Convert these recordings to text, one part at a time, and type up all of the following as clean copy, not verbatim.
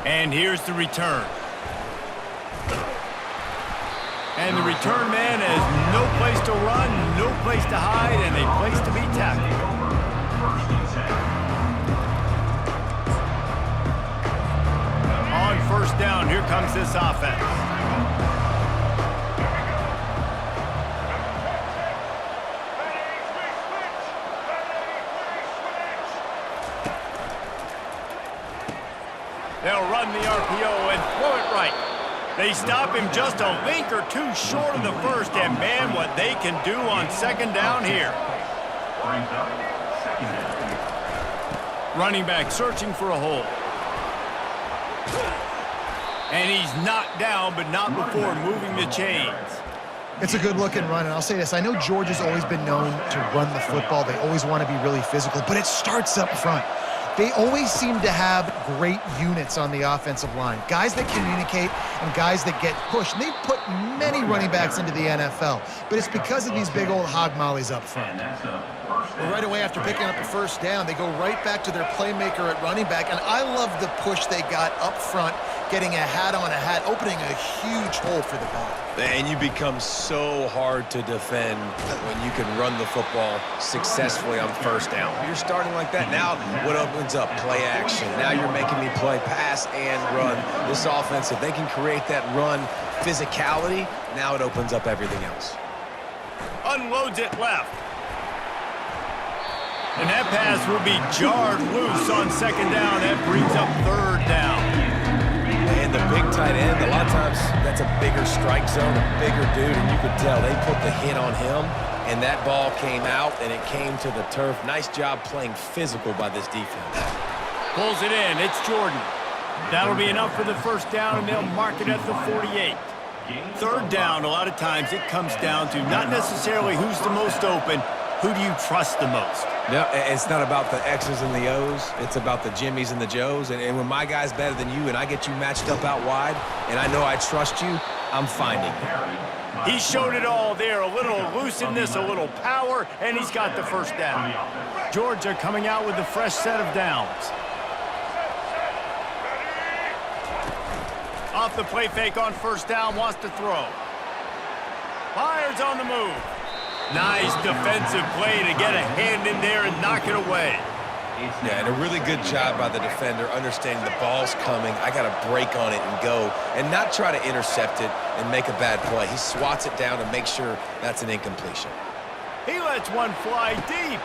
And here's the return. And the return man has no place to run, no place to hide, and a place to be tackled. On first down, here comes this offense. They'll run the RPO and throw it right. They stop him just a link or two short of the first, and man, what they can do on second down here. Running back searching for a hole. And he's knocked down, but not before moving the chains. It's a good-looking run, and I'll say this. I know Georgia's always been known to run the football. They always want to be really physical, but it starts up front. They always seem to have great units on the offensive line. Guys that communicate and guys that get pushed. And they've put many running backs into the NFL, but it's because of these big old hog mollies up front. Well, right away after picking up the first down, they go right back to their playmaker at running back, and I love the push they got up front, getting a hat on a hat, opening a huge hole for the back. And you become so hard to defend when you can run the football successfully on first down. You're starting like that. Now what opens up? Play action. Now you're making me play pass and run. This offense, if they can create that run physicality, now it opens up everything else. Unloads it left. And that pass will be jarred loose on second down. That brings up third down. And the big tight end, a lot of times that's a bigger strike zone, a bigger dude, and you could tell they put the hit on him, and that ball came out, and it came to the turf. Nice job playing physical by this defense. Pulls it in. It's Jordan. That'll be enough for the first down, and they'll mark it at the 48. Third down, a lot of times it comes down to not necessarily who's the most open, who do you trust the most? No, it's not about the X's and the O's. It's about the Jimmies and the Joes. And when my guy's better than you and I get you matched up out wide and I know I trust you, I'm finding you. He showed it all there. A little elusiveness, a little power, and he's got the first down. Georgia coming out with a fresh set of downs. Off the play fake on first down, wants to throw. Fires on the move. Nice defensive play to get a hand in there and knock it away. Yeah, and a really good job by the defender understanding the ball's coming. I got to break on it and go and not try to intercept it and make a bad play. He swats it down to make sure that's an incompletion. He lets one fly deep.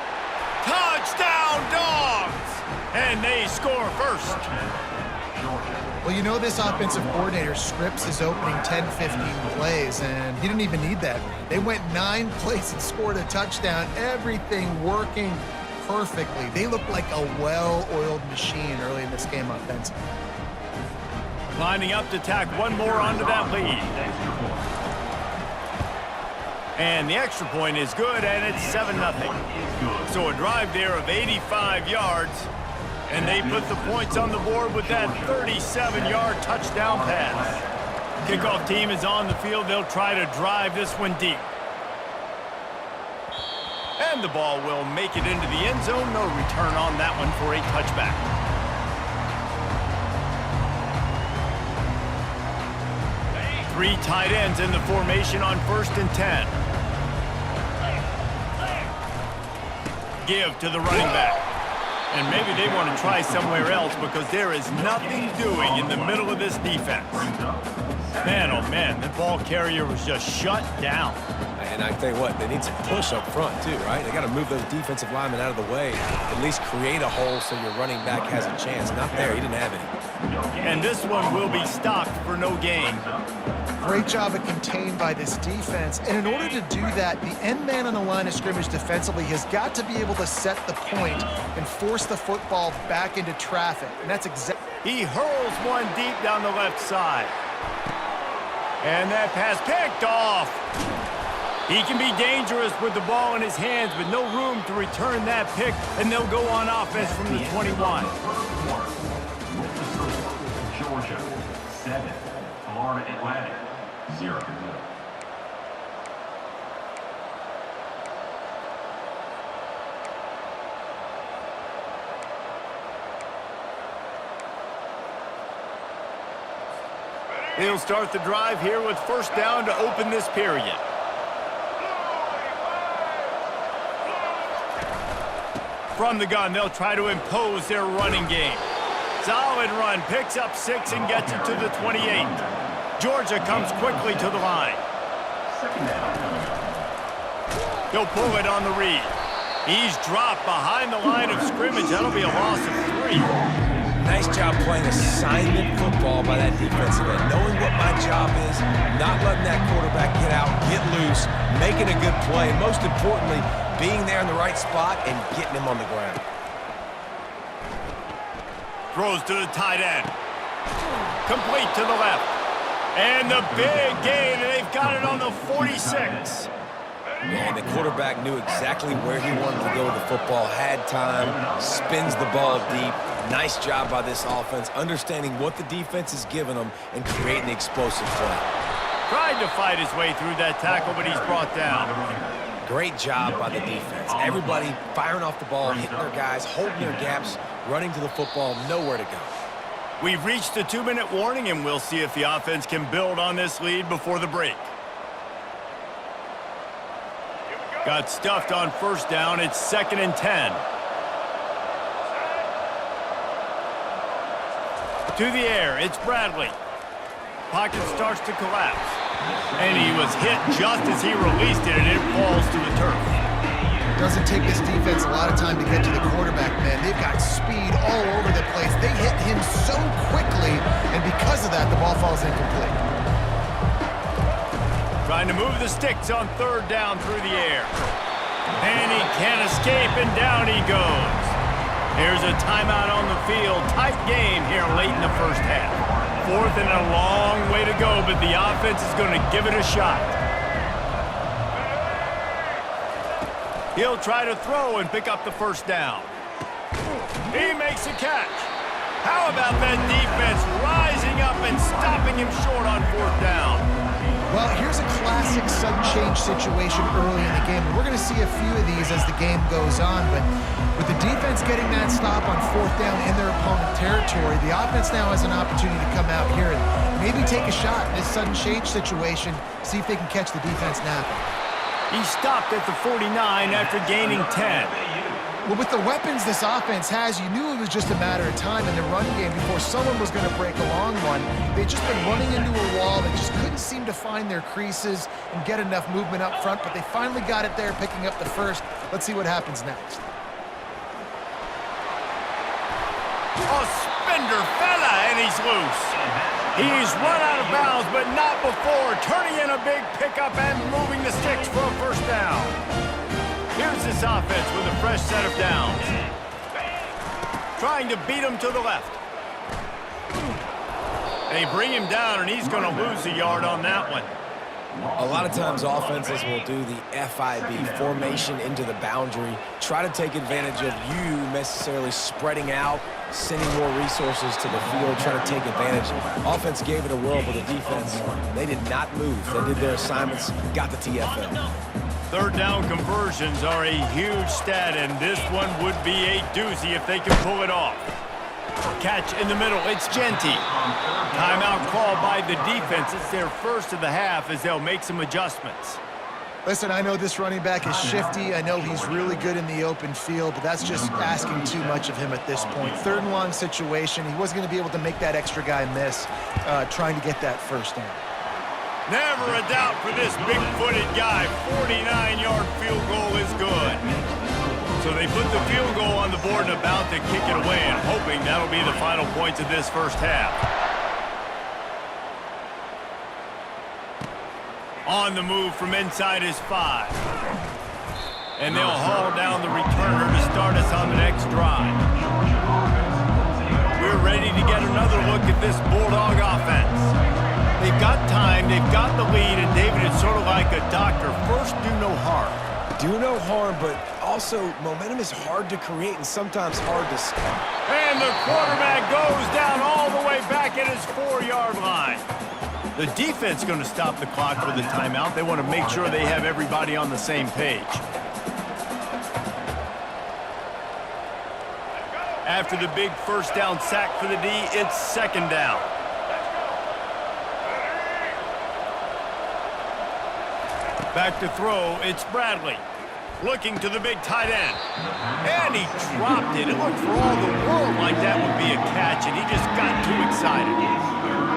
Touchdown, Dogs! And they score first. Well, you know this offensive coordinator scripts his opening 10, 15 plays, and he didn't even need that. They went 9 plays and scored a touchdown, everything working perfectly. They looked like a well-oiled machine early in this game offensively. Lining up to tack one more onto that lead. And the extra point is good, and it's 7-0. So a drive there of 85 yards. And they put the points on the board with that 37-yard touchdown pass. Kickoff team is on the field. They'll try to drive this one deep. And the ball will make it into the end zone. No return on that one for a touchback. Three tight ends in the formation on 1st and 10. Give to the running back. And maybe they want to try somewhere else because there is nothing doing in the middle of this defense. Man, oh man, the ball carrier was just shut down. And I tell you what, they need some push up front too, right? They got to move those defensive linemen out of the way, at least create a hole so your running back has a chance. Not there, he didn't have any. And this one will be stopped for no gain. Great job of contained by this defense. And in order to do that, the end man on the line of scrimmage defensively has got to be able to set the point and force the football back into traffic. And that's exactly... He hurls one deep down the left side. And that pass picked off. He can be dangerous with the ball in his hands, but no room to return that pick, and they'll go on offense from the 21. Georgia, 7. Florida Atlantic, 0. They'll start the drive here with first down to open this period. From the gun, they'll try to impose their running game. Solid run, picks up 6 and gets it to the 28. Georgia comes quickly to the line. He'll pull it on the read. He's dropped behind the line of scrimmage. That'll be a loss of 3. Nice job playing assignment football by that defensive end. Knowing what my job is, not letting that quarterback get out, get loose, making a good play, and most importantly, being there in the right spot and getting him on the ground. Throws to the tight end. Complete to the left. And the big gain, and they've got it on the 46. And the quarterback knew exactly where he wanted to go with the football, had time, spins the ball deep. Nice job by this offense, understanding what the defense is giving them and creating the explosive play. Tried to fight his way through that tackle, but he's brought down. Great job by the defense. Everybody firing off the ball, hitting their guys, holding their gaps, running to the football, nowhere to go. We've reached the 2-minute warning, and we'll see if the offense can build on this lead before the break. Got stuffed on first down. It's 2nd and 10. To the air, it's Bradley. Pocket starts to collapse. And he was hit just as he released it, and it falls to the turf. Doesn't take this defense a lot of time to get to the quarterback, man. They've got speed all over the place. They hit him so quickly, and because of that, the ball falls incomplete. Trying to move the sticks on 3rd down through the air. And he can't escape, and down he goes. Here's a timeout on the field. Tight game here late in the first half. 4th and a long way to go, but the offense is going to give it a shot. He'll try to throw and pick up the first down. He makes a catch. How about that defense rising up and stopping him short on 4th down? Well, here's a classic sudden change situation early in the game. We're going to see a few of these as the game goes on, but with the defense getting that stop on 4th down in their opponent territory, the offense now has an opportunity to come out here and maybe take a shot in this sudden change situation, see if they can catch the defense napping. He stopped at the 49 after gaining 10. Well, with the weapons this offense has, you knew it was just a matter of time in the run game before someone was going to break a long one. They'd just been running into a wall. They just couldn't seem to find their creases and get enough movement up front, but they finally got it there, picking up the first. Let's see what happens next. A spender fella, and he's loose. He's run out of bounds, but not before turning in a big pickup and moving the sticks for a first down. Here's this offense with a fresh set of downs. Trying to beat him to the left. They bring him down, and he's going to lose a yard on that one. A lot of times offenses will do the FIB, formation into the boundary, try to take advantage of you necessarily spreading out, sending more resources to the field, trying to take advantage. Offense gave it a whirl, but the defense, they did not move. They did their assignments, got the TFL. 3rd down conversions are a huge stat, and this one would be a doozy if they can pull it off. Catch in the middle, it's Genty. Timeout called by the defense. It's their first of the half as they'll make some adjustments. Listen, I know this running back is shifty. I know he's really good in the open field, but that's just asking too much of him at this point. 3rd and long situation. He wasn't going to be able to make that extra guy miss trying to get that first down. Never a doubt for this big-footed guy. 49-yard field goal is good. So they put the field goal on the board and about to kick it away, and hoping that'll be the final points of this first half. On the move from inside his 5. And they'll haul down the returner to start us on the next drive. We're ready to get another look at this Bulldog offense. They've got time, they've got the lead, and David, it's sort of like a doctor. First, do no harm. Do no harm, but also momentum is hard to create and sometimes hard to stop. And the quarterback goes down all the way back at his 4-yard line. The defense going to stop the clock with a timeout. They want to make sure they have everybody on the same page. After the big first down sack for the D, it's 2nd down. Back to throw, it's Bradley. Looking to the big tight end. And he dropped it. It looked for all the world like that would be a catch, and he just got too excited.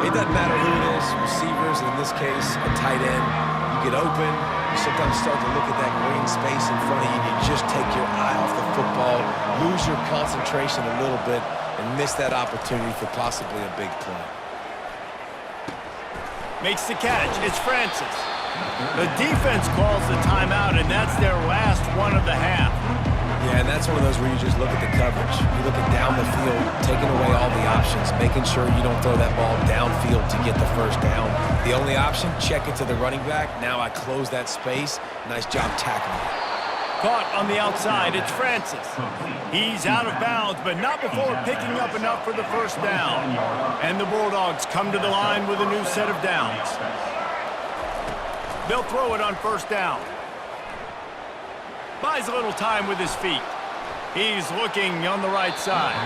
It doesn't matter who it is, receivers, in this case, a tight end. You get open, you sometimes start to look at that green space in front of you, and you just take your eye off the football, lose your concentration a little bit, and miss that opportunity for possibly a big play. Makes the catch. It's Francis. The defense calls the timeout, and that's their last one of the half. Yeah, and that's one of those where you just look at the coverage. You look at down the field, taking away all the options, making sure you don't throw that ball downfield to get the first down. The only option, check it to the running back. Now I close that space. Nice job tackling. Caught on the outside, it's Francis. He's out of bounds, but not before picking up enough for the first down. And the Bulldogs come to the line with a new set of downs. They'll throw it on first down. Buys a little time with his feet. He's looking on the right side.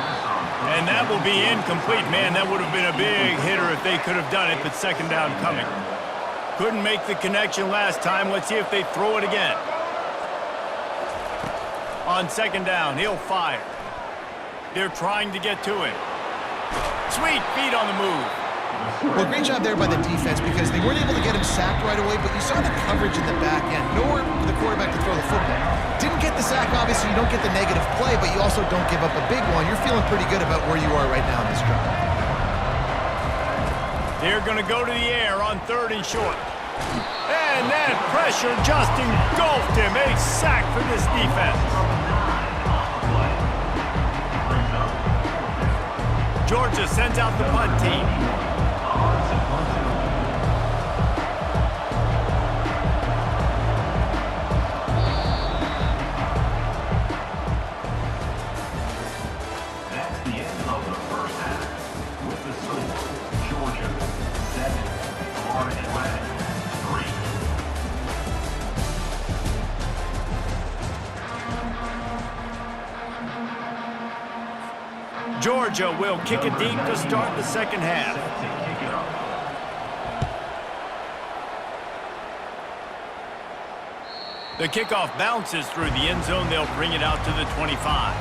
And that will be incomplete. Man, that would have been a big hitter if they could have done it, but second down coming. Couldn't make the connection last time. Let's see if they throw it again. On second down, he'll fire. They're trying to get to him. Sweet feet on the move. Well, great job there by the defense because they weren't able to get him sacked right away, but you saw the coverage in the back end. Nowhere for the quarterback to throw the football. Didn't get the sack, obviously. You don't get the negative play, but you also don't give up a big one. You're feeling pretty good about where you are right now in this drive. They're going to go to the air on third and short. And that pressure just engulfed him. A sack for this defense. Georgia sends out the punt team. That's the end of the first half. With the score, Georgia 7, Florida Atlantic 3. Georgia will kick it deep to start the second half. The kickoff bounces through the end zone. They'll bring it out to the 25.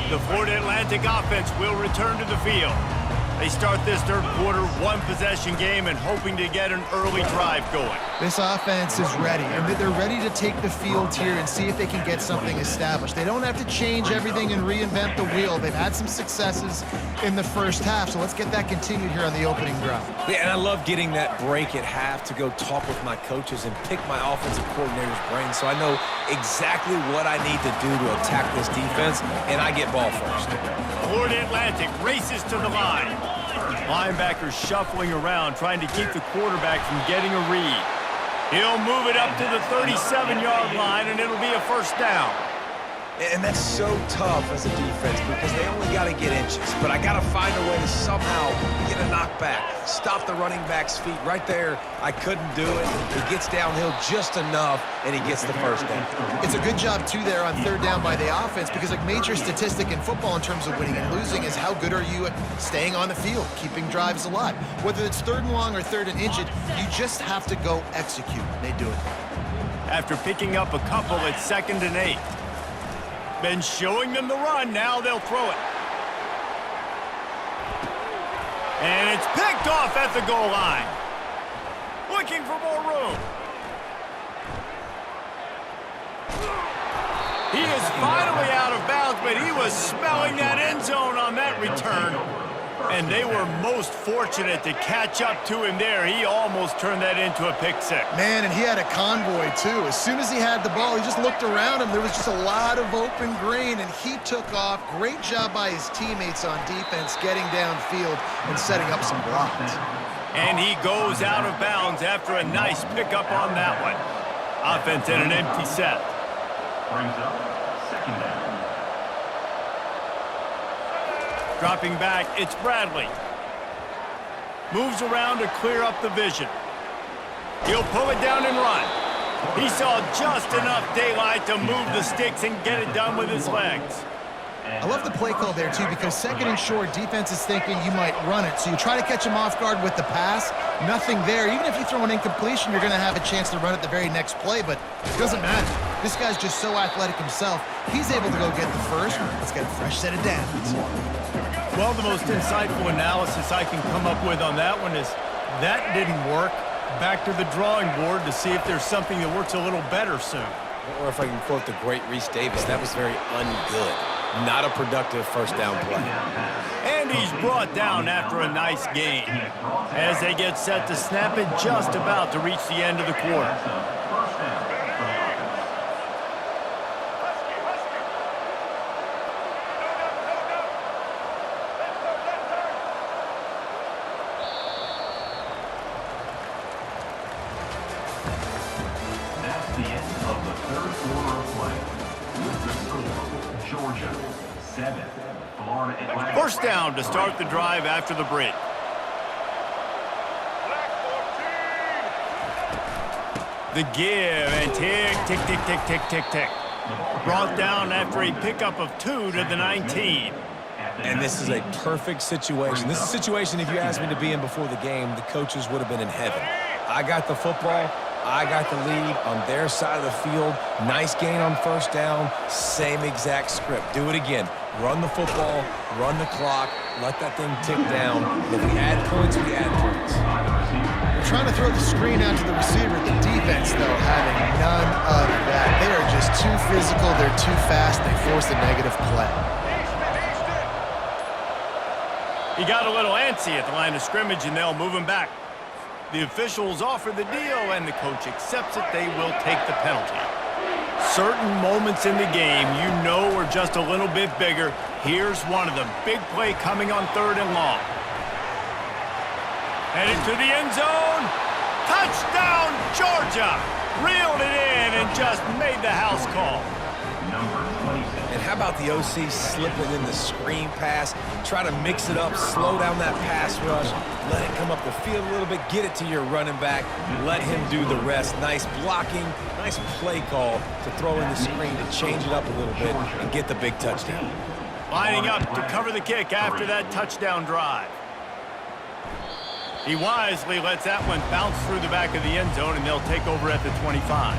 The Florida Atlantic offense will return to the field. They start this third quarter one-possession game and hoping to get an early drive going. This offense is ready, and they're ready to take the field here and see if they can get something established. They don't have to change everything and reinvent the wheel. They've had some successes in the first half, so let's get that continued here on the opening drive. Yeah, and I love getting that break at half to go talk with my coaches and pick my offensive coordinator's brain so I know exactly what I need to do to attack this defense, and I get ball first. Florida Atlantic races to the line. Linebackers shuffling around, trying to keep the quarterback from getting a read. He'll move it up to the 37-yard line, and it'll be a first down. And that's so tough as a defense because they only got to get inches. But I got to find a way to somehow get a knockback, stop the running back's feet. Right there, I couldn't do it. He gets downhill just enough, and he gets the first down. It's a good job, too, there on third down by the offense because a major statistic in football in terms of winning and losing is how good are you at staying on the field, keeping drives alive. Whether it's third and long or third and inches, you just have to go execute. They do it. After picking up a couple at 2nd and 8. Been showing them the run. Now they'll throw it. And it's picked off at the goal line. Looking for more room. He is finally out of bounds, but he was smelling that end zone on that return. And they were most fortunate to catch up to him there. He almost turned that into a pick six. Man, and he had a convoy, too. As soon as he had the ball, he just looked around him. There was just a lot of open green, and he took off. Great job by his teammates on defense, getting downfield and setting up some blocks. And he goes out of bounds after a nice pickup on that one. Offense in an empty set. Brings up second down. Dropping back, it's Bradley. Moves around to clear up the vision. He'll pull it down and run. He saw just enough daylight to move the sticks and get it done with his legs. I love the play call there, too, because second and short, defense is thinking you might run it. So you try to catch them off guard with the pass. Nothing there. Even if you throw an incompletion, you're going to have a chance to run it the very next play, but it doesn't matter. This guy's just so athletic himself. He's able to go get the first. Let's get a fresh set of downs. Well, the most insightful analysis I can come up with on that one is that didn't work. Back to the drawing board to see if there's something that works a little better soon. Or if I can quote the great Reese Davis, that was very ungood. Not a productive first down play. And he's brought down after a nice gain as they get set to snap it, just about to reach the end of the quarter. That's the end of the third quarter of play. With the score, Georgia 7, Florida Atlantic. First down to start the drive after the break. The give and tick, tick, tick, tick, tick, tick, tick. Brought down after a pickup of 2 to the 19. And this is a perfect situation. This is a situation, if you asked me to be in before the game, the coaches would have been in heaven. I got the football. I got the lead on their side of the field. Nice gain on first down. Same exact script. Do it again. Run the football, run the clock, let that thing tick down. If we add points, we add points. They're trying to throw the screen out to the receiver. The defense, though, having none of that. They are just too physical. They're too fast. They force a negative play. He got a little antsy at the line of scrimmage, and they'll move him back. The officials offer the deal, and the coach accepts it. They will take the penalty. Certain moments in the game you know are just a little bit bigger. Here's one of them. Big play coming on 3rd and long. Headed to the end zone. Touchdown, Georgia! Reeled it in and just made the house call. And how about the OC slipping in the screen pass? Try to mix it up, slow down that pass rush, let it come up the field a little bit, get it to your running back, let him do the rest. Nice blocking, nice play call to throw in the screen to change it up a little bit and get the big touchdown. Lining up to cover the kick after that touchdown drive. He wisely lets that one bounce through the back of the end zone, and they'll take over at the 25.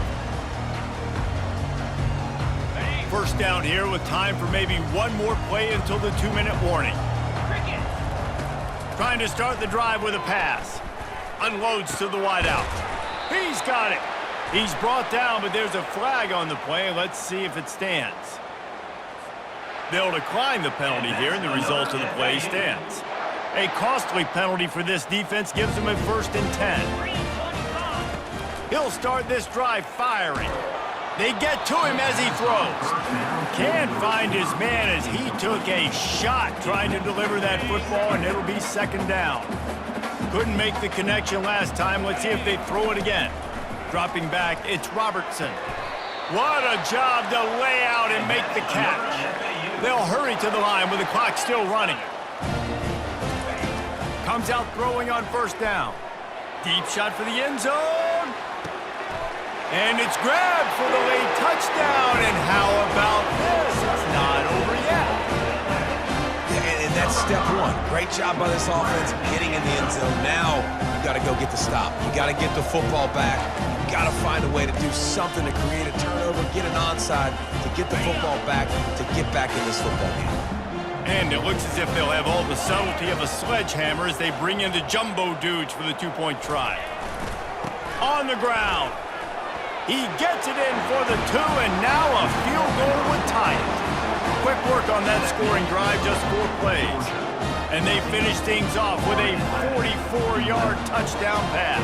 First down here with time for maybe one more play until the 2-minute warning. Trying to start the drive with a pass. Unloads to the wideout. He's got it. He's brought down, but there's a flag on the play. Let's see if it stands. They'll decline the penalty here, and the result of the play stands. A costly penalty for this defense gives them a 1st and 10. He'll start this drive firing. They get to him as he throws. Can't find his man as he took a shot trying to deliver that football, and it'll be 2nd down. Couldn't make the connection last time. Let's see if they throw it again. Dropping back, it's Robertson. What a job to lay out and make the catch. They'll hurry to the line with the clock still running. Comes out throwing on 1st down. Deep shot for the end zone. And it's grabbed for the late touchdown. And how about this? It's not over yet. Yeah, and that's step one. Great job by this offense getting in the end zone. Now you got to go get the stop. You got to get the football back. You got to find a way to do something to create a turnover, get an onside, to get the football back, to get back in this football game. And it looks as if they'll have all the subtlety of a sledgehammer as they bring in the jumbo dudes for the 2-point try. On the ground. He gets it in for the 2, and now a field goal would tie it. Quick work on that scoring drive, just 4 plays. And they finish things off with a 44-yard touchdown pass.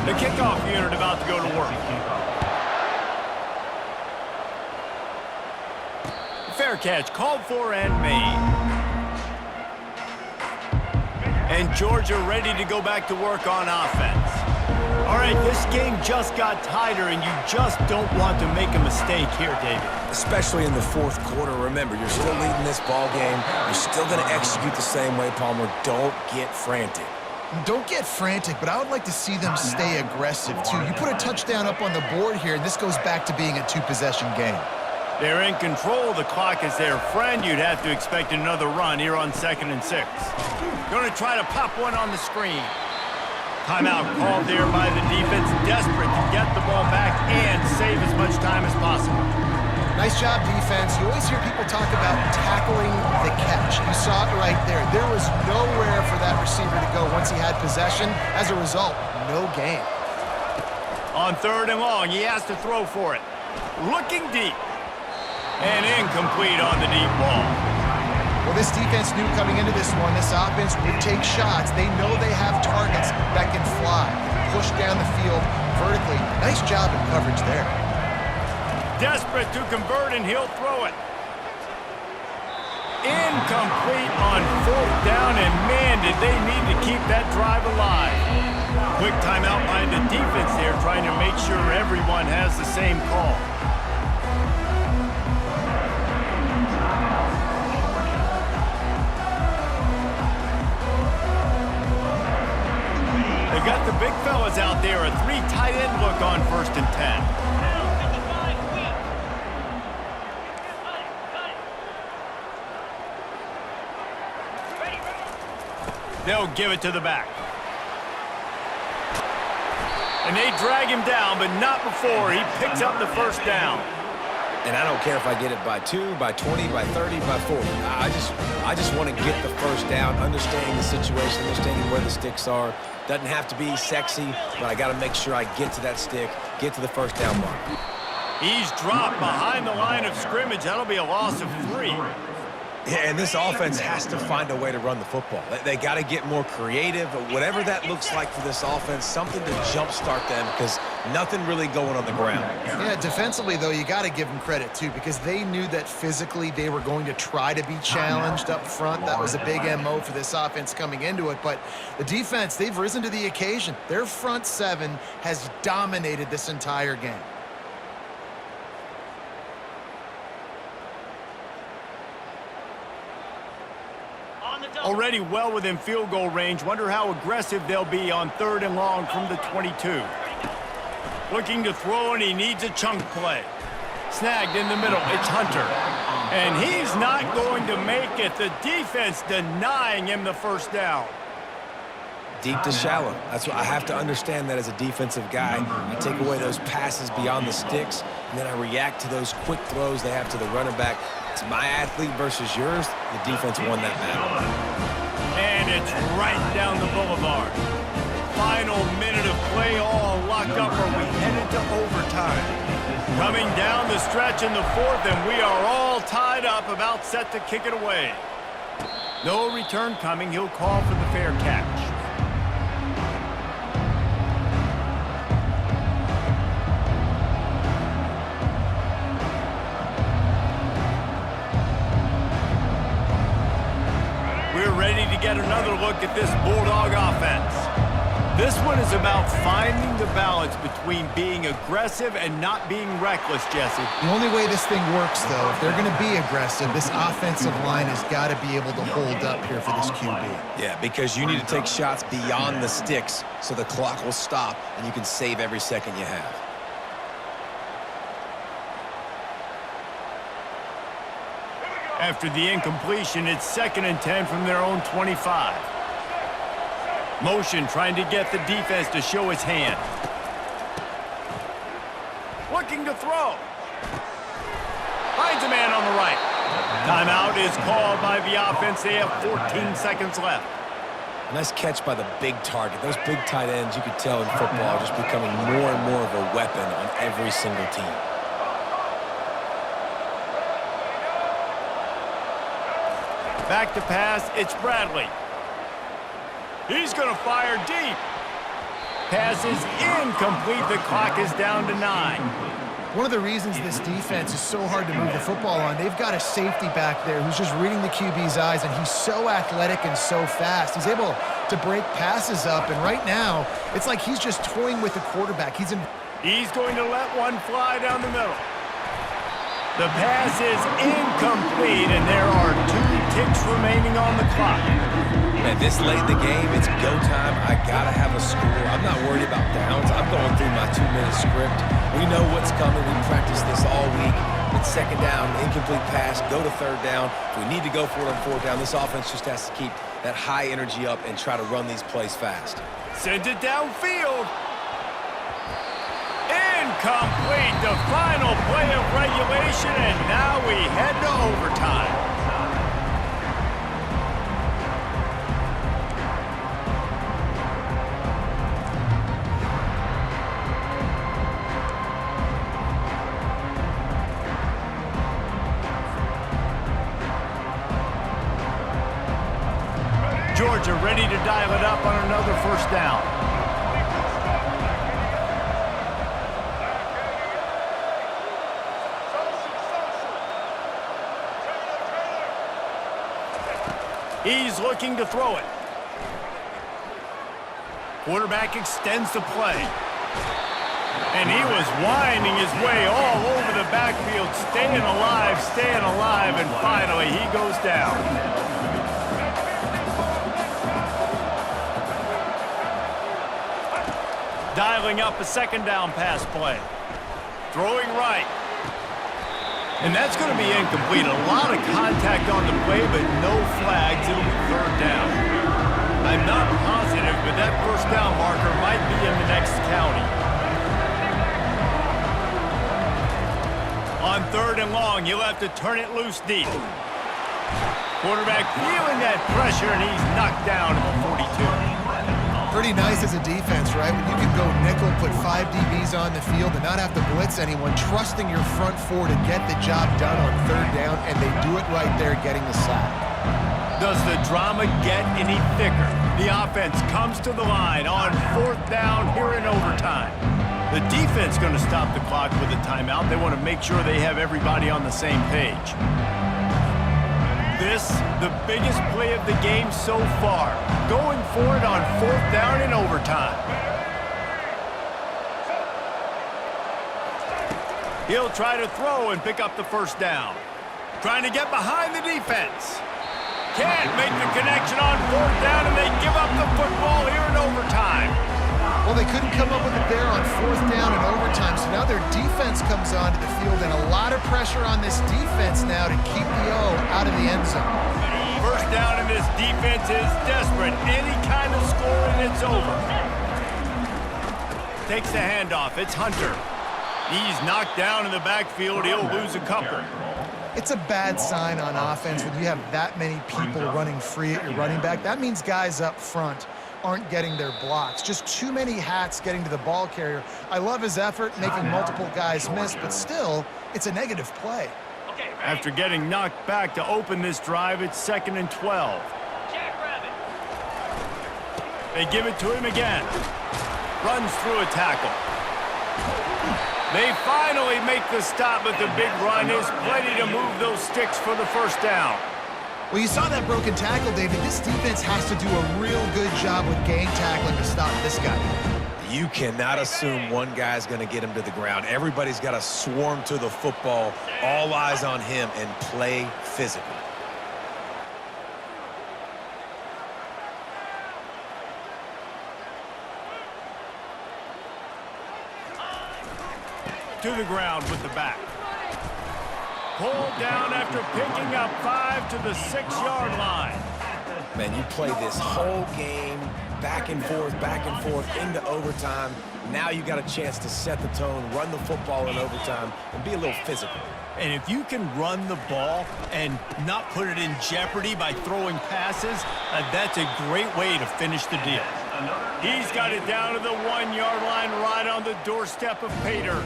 The kickoff unit about to go to work. Fair catch called for and made. And Georgia ready to go back to work on offense. All right, this game just got tighter, and you just don't want to make a mistake here, David. Especially in the 4th quarter. Remember, you're still leading this ball game. You're still going to execute the same way, Palmer. Don't get frantic. Don't get frantic, but I would like to see them stay aggressive, too. You put a touchdown up on the board here, and this goes back to being a 2-possession game. They're in control. The clock is their friend. You'd have to expect another run here on 2nd and 6. Going to try to pop one on the screen. Timeout called there by the defense, desperate to get the ball back and save as much time as possible. Nice job, defense. You always hear people talk about tackling the catch. You saw it right there. There was nowhere for that receiver to go once he had possession. As a result, no gain. On 3rd and long, he has to throw for it. Looking deep. And incomplete on the deep ball. Well, this defense knew coming into this one, this offense would take shots. They know they have targets that can fly, push down the field vertically. Nice job in coverage there. Desperate to convert, and he'll throw it. Incomplete on 4th down, and man, did they need to keep that drive alive. Quick timeout by the defense there, trying to make sure everyone has the same call. They got the big fellas out there, a 3 tight end look on 1st and 10. They'll give it to the back. And they drag him down, but not before he picks up the 1st down. And I don't care if I get it by 2, by 20, by 30, by 40. I just want to get the 1st down, understanding the situation, understanding where the sticks are. Doesn't have to be sexy, but I got to make sure I get to that stick, get to the 1st down mark. He's dropped behind the line of scrimmage. That'll be a loss of 3. Yeah, and this offense has to find a way to run the football. They got to get more creative, but whatever that looks like for this offense, something to jumpstart them, because nothing really going on the ground. Yeah, defensively, though, you got to give them credit, too, because they knew that physically they were going to try to be challenged up front. That was a big MO for this offense coming into it. But the defense, they've risen to the occasion. Their front 7 has dominated this entire game. Already well within field goal range. Wonder how aggressive they'll be on 3rd and long from the 22. Looking to throw, and he needs a chunk play. Snagged in the middle. It's Hunter. And he's not going to make it. The defense denying him the 1st down. Deep to shallow. That's what I have to understand, that as a defensive guy. I take away those passes beyond the sticks, and then I react to those quick throws they have to the running back. It's my athlete versus yours. The defense won that battle. And it's right down the boulevard. Final minute of play, all locked up, or we headed to overtime. Coming down the stretch in the 4th, and we are all tied up, about set to kick it away. No return coming. He'll call for the fair catch. We're ready to get another look at this Bulldog offense. This one is about finding the balance between being aggressive and not being reckless, Jesse. The only way this thing works, though, if they're going to be aggressive, this offensive line has got to be able to hold up here for this QB. Yeah, because you need to take shots beyond the sticks so the clock will stop and you can save every second you have. After the incompletion, it's 2nd and 10 from their own 25. Motion trying to get the defense to show his hand. Looking to throw. Finds a man on the right. Timeout is called by the offense. They have 14 seconds left. Nice catch by the big target. Those big tight ends, you could tell in football, are just becoming more and more of a weapon on every single team. Back to pass, it's Bradley. He's going to fire deep. Pass is incomplete. The clock is down to 9. One of the reasons this defense is so hard to move the football on, they've got a safety back there who's just reading the QB's eyes, and he's so athletic and so fast. He's able to break passes up, and right now, it's like he's just toying with the quarterback. He's going to let one fly down the middle. The pass is incomplete, and there are 2 ticks remaining on the clock. Man, this late in the game, it's go time. I gotta have a score. I'm not worried about downs. I'm going through my 2-minute script. We know what's coming. We practiced this all week. It's second down, incomplete pass, go to third down. If we need to go for it on fourth down, this offense just has to keep that high energy up and try to run these plays fast. Sends it downfield. Incomplete, the final play of regulation, and now we head to overtime. Georgia ready to dial it up on another first down. He's looking to throw it. Quarterback extends the play. And he was winding his way all over the backfield, staying alive, and finally he goes down. Dialing up a second down pass play. Throwing right. And that's going to be incomplete. A lot of contact on the play, but no flags. It'll be third down. I'm not positive, but that first down marker might be in the next county. On third and long, you'll have to turn it loose deep. Quarterback feeling that pressure, and he's knocked down at the 42. Pretty nice as a defense, right? When you can go nickel, put 5 DBs on the field and not have to blitz anyone, trusting your front four to get the job done on third down, and they do it right there, getting the sack. Does the drama get any thicker? The offense comes to the line on fourth down here in overtime. The defense going to stop the clock with a timeout. They want to make sure they have everybody on the same page. This, the biggest play of the game so far. Going for it on fourth down in overtime. He'll try to throw and pick up the first down. Trying to get behind the defense. Can't make the connection on fourth down, and they give up the football here in overtime. Well, they couldn't come up with it there on fourth down in overtime, so now their defense comes onto the field, and a lot of pressure on this defense now to keep the O out of the end zone. First down, and this defense is desperate. Any kind of score, and it's over. Takes the handoff. It's Hunter. He's knocked down in the backfield. He'll lose a couple. It's a bad sign on offense when you have that many people running free at your running back. That means guys up front aren't getting their blocks. Just too many hats getting to the ball carrier. I love his effort, making multiple guys miss, but still, it's a negative play. After getting knocked back to open this drive, it's 2nd and 12. They give it to him again. Runs through a tackle. They finally make the stop, but the big run is plenty to move those sticks for the first down. Well, you saw that broken tackle, David. This defense has to do a real good job with gang tackling to stop this guy. You cannot assume one guy's going to get him to the ground. Everybody's got to swarm to the football, all eyes on him, and play physical. To the ground with the back. Pulled down after picking up 5 to the 6-yard line. Man, you play this whole game back and forth into overtime. Now you got a chance to set the tone, run the football in overtime, and be a little physical. And if you can run the ball and not put it in jeopardy by throwing passes, that's a great way to finish the deal. He's got it down to the 1-yard line right on the doorstep of Pater.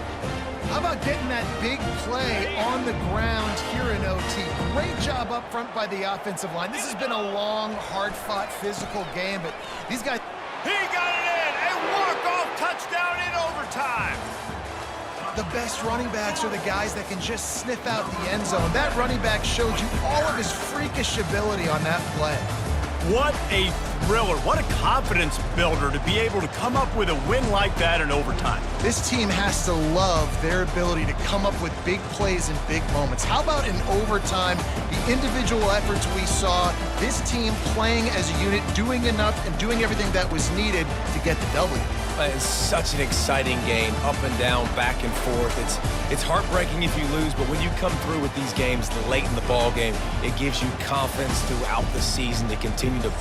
How about getting that big play on the ground here in OT? Great job up front by the offensive line. This has been a long, hard-fought, physical game, but these guys... He got it in! A walk-off touchdown in overtime! The best running backs are the guys that can just sniff out the end zone. That running back showed you all of his freakish ability on that play. What a thriller. What a confidence builder to be able to come up with a win like that in overtime. This team has to love their ability to come up with big plays in big moments. How about in overtime, the individual efforts we saw, this team playing as a unit, doing enough and doing everything that was needed to get the W. It's such an exciting game, up and down, back and forth. It's heartbreaking if you lose, but when you come through with these games late in the ball game, it gives you confidence throughout the season to continue to build